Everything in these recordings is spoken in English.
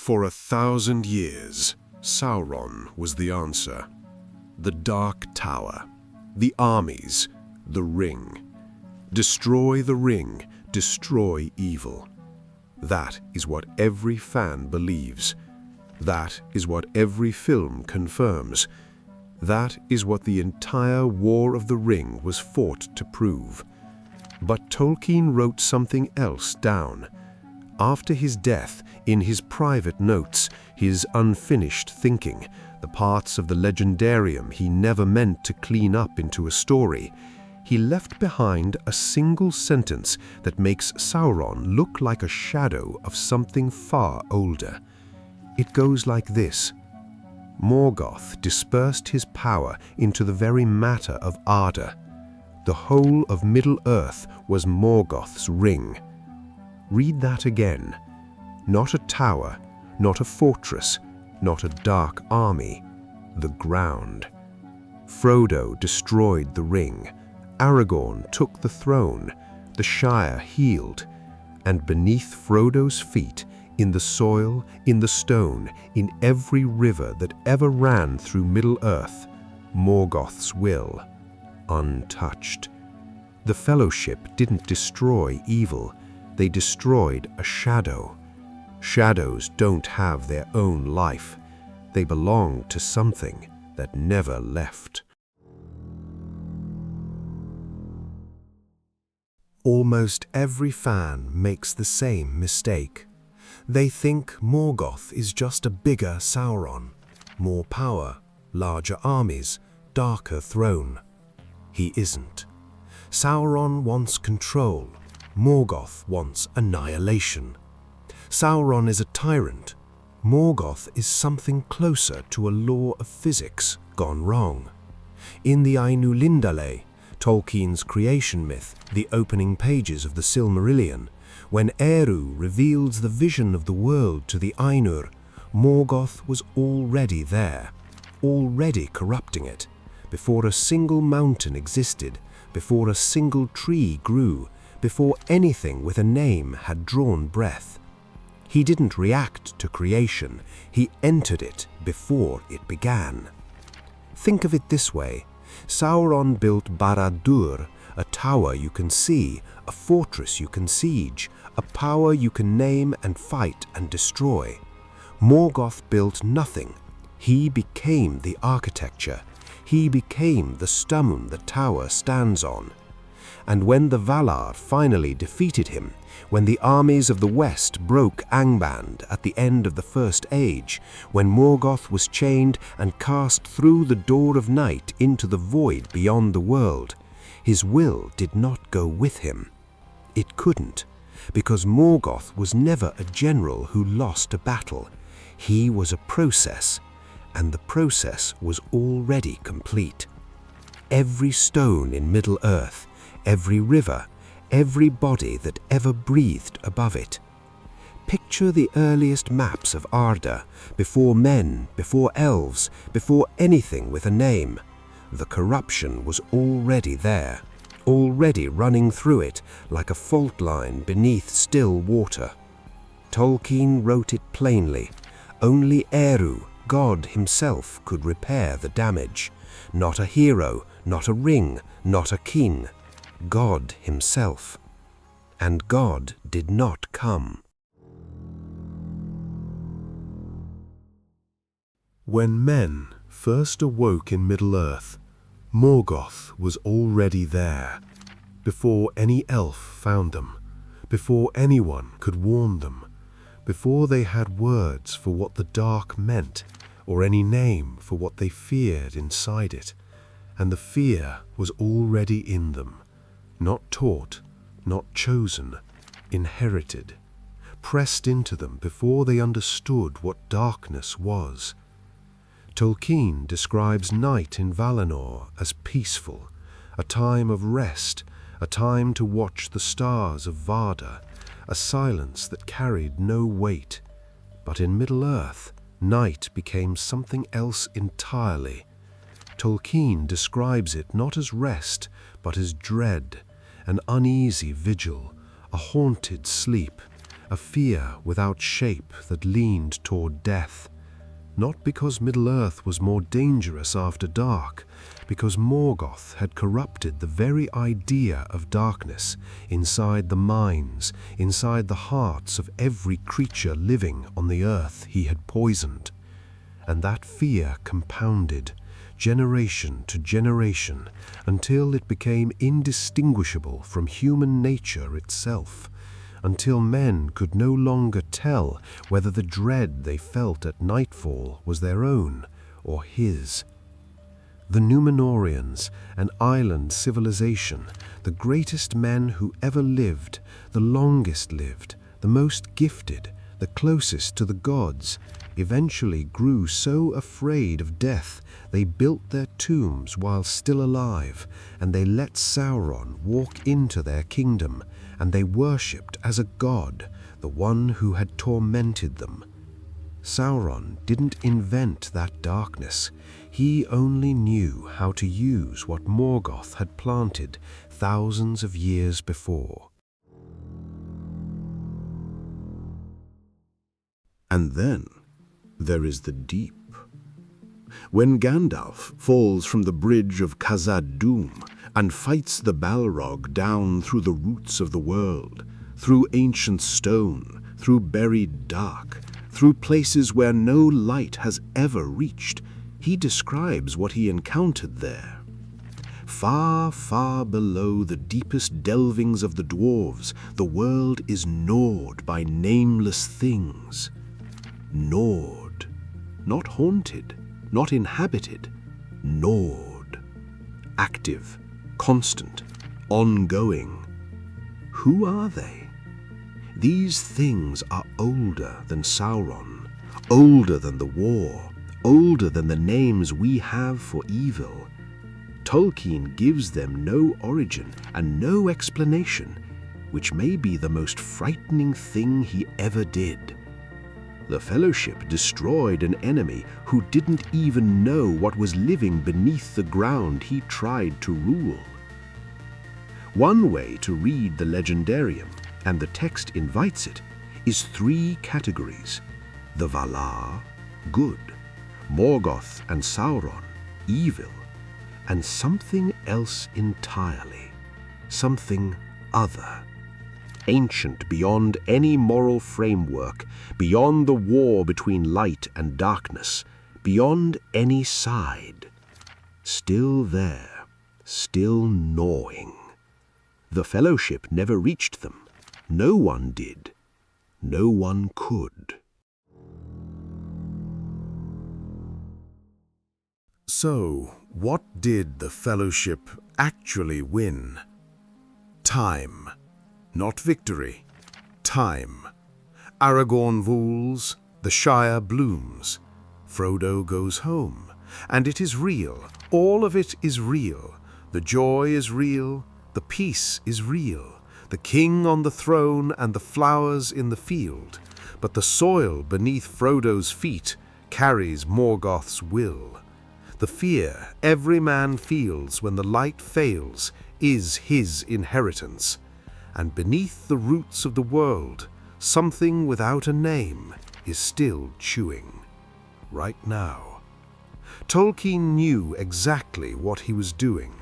For 1,000 years, Sauron was the answer. The Dark Tower, the armies, the ring. Destroy the ring, destroy evil. That is what every fan believes. That is what every film confirms. That is what the entire War of the Ring was fought to prove. But Tolkien wrote something else down. After his death, in his private notes, his unfinished thinking, the parts of the legendarium he never meant to clean up into a story, he left behind a single sentence that makes Sauron look like a shadow of something far older. It goes like this: Morgoth dispersed his power into the very matter of Arda. The whole of Middle-earth was Morgoth's ring. Read that again. Not a tower, not a fortress, not a dark army. The ground. Frodo destroyed the ring. Aragorn took the throne. The Shire healed. And beneath Frodo's feet, in the soil, in the stone, in every river that ever ran through Middle-earth, Morgoth's will, untouched. The Fellowship didn't destroy evil. They destroyed a shadow. Shadows don't have their own life. They belong to something that never left. Almost every fan makes the same mistake. They think Morgoth is just a bigger Sauron, more power, larger armies, darker throne. He isn't. Sauron wants control. Morgoth wants annihilation. Sauron is a tyrant. Morgoth is something closer to a law of physics gone wrong. In the Ainulindale, Tolkien's creation myth, the opening pages of the Silmarillion, when Eru reveals the vision of the world to the Ainur, Morgoth was already there, already corrupting it, before a single mountain existed, before a single tree grew, before anything with a name had drawn breath. He didn't react to creation, he entered it before it began. Think of it this way: Sauron built Barad-dûr, a tower you can see, a fortress you can siege, a power you can name and fight and destroy. Morgoth built nothing. He became the architecture. He became the stone the tower stands on. And when the Valar finally defeated him, when the armies of the West broke Angband at the end of the First Age, when Morgoth was chained and cast through the door of night into the void beyond the world, his will did not go with him. It couldn't, because Morgoth was never a general who lost a battle. He was a process, and the process was already complete. Every stone in Middle-earth, every river, every body that ever breathed above it. Picture the earliest maps of Arda, before men, before elves, before anything with a name. The corruption was already there, already running through it like a fault line beneath still water. Tolkien wrote it plainly. Only Eru, God himself, could repair the damage. Not a hero, not a ring, not a king. God himself. And God did not come. When men first awoke in Middle-earth, Morgoth was already there, before any elf found them, before anyone could warn them, before they had words for what the dark meant, or any name for what they feared inside it, and the fear was already in them. Not taught, not chosen, inherited, pressed into them before they understood what darkness was. Tolkien describes night in Valinor as peaceful, a time of rest, a time to watch the stars of Varda, a silence that carried no weight. But in Middle-earth, night became something else entirely. Tolkien describes it not as rest, but as dread, an uneasy vigil, a haunted sleep, a fear without shape that leaned toward death. Not because Middle-earth was more dangerous after dark, because Morgoth had corrupted the very idea of darkness inside the minds, inside the hearts of every creature living on the earth he had poisoned. And that fear compounded, generation to generation, until it became indistinguishable from human nature itself, until men could no longer tell whether the dread they felt at nightfall was their own or his. The Númenóreans, an island civilization, the greatest men who ever lived, the longest lived, the most gifted, the closest to the gods, eventually grew so afraid of death they built their tombs while still alive, and they let Sauron walk into their kingdom, and they worshipped as a god the one who had tormented them. Sauron didn't invent that darkness. He only knew how to use what Morgoth had planted thousands of years before. And then there is the deep. When Gandalf falls from the bridge of Khazad-dûm and fights the Balrog down through the roots of the world, through ancient stone, through buried dark, through places where no light has ever reached, he describes what he encountered there. Far, far below the deepest delvings of the dwarves, the world is gnawed by nameless things. Gnawed, not haunted, not inhabited, gnawed. Active, constant, ongoing. Who are they? These things are older than Sauron, older than the war, older than the names we have for evil. Tolkien gives them no origin and no explanation, which may be the most frightening thing he ever did. The Fellowship destroyed an enemy who didn't even know what was living beneath the ground he tried to rule. One way to read the legendarium, and the text invites it, is 3 categories: the Valar, good; Morgoth and Sauron, evil; and something else entirely, something other. Ancient beyond any moral framework, beyond the war between light and darkness, beyond any side. Still there, still gnawing. The Fellowship never reached them. No one did. No one could. So, what did the Fellowship actually win? Time. Not victory. Time. Aragorn rules, the Shire blooms. Frodo goes home, and it is real. All of it is real. The joy is real. The peace is real. The king on the throne and the flowers in the field. But the soil beneath Frodo's feet carries Morgoth's will. The fear every man feels when the light fails is his inheritance. And beneath the roots of the world, something without a name is still chewing. Right now. Tolkien knew exactly what he was doing.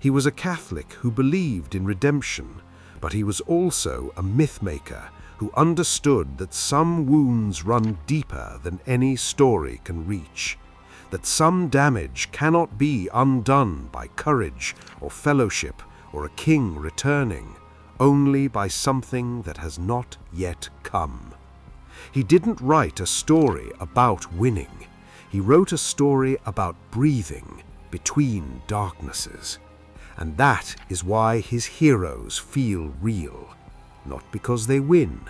He was a Catholic who believed in redemption, but he was also a myth-maker who understood that some wounds run deeper than any story can reach, that some damage cannot be undone by courage or fellowship or a king returning, only by something that has not yet come. He didn't write a story about winning. He wrote a story about breathing between darknesses. And that is why his heroes feel real. Not because they win,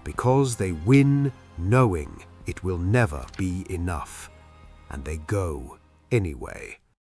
because they win knowing it will never be enough. And they go anyway.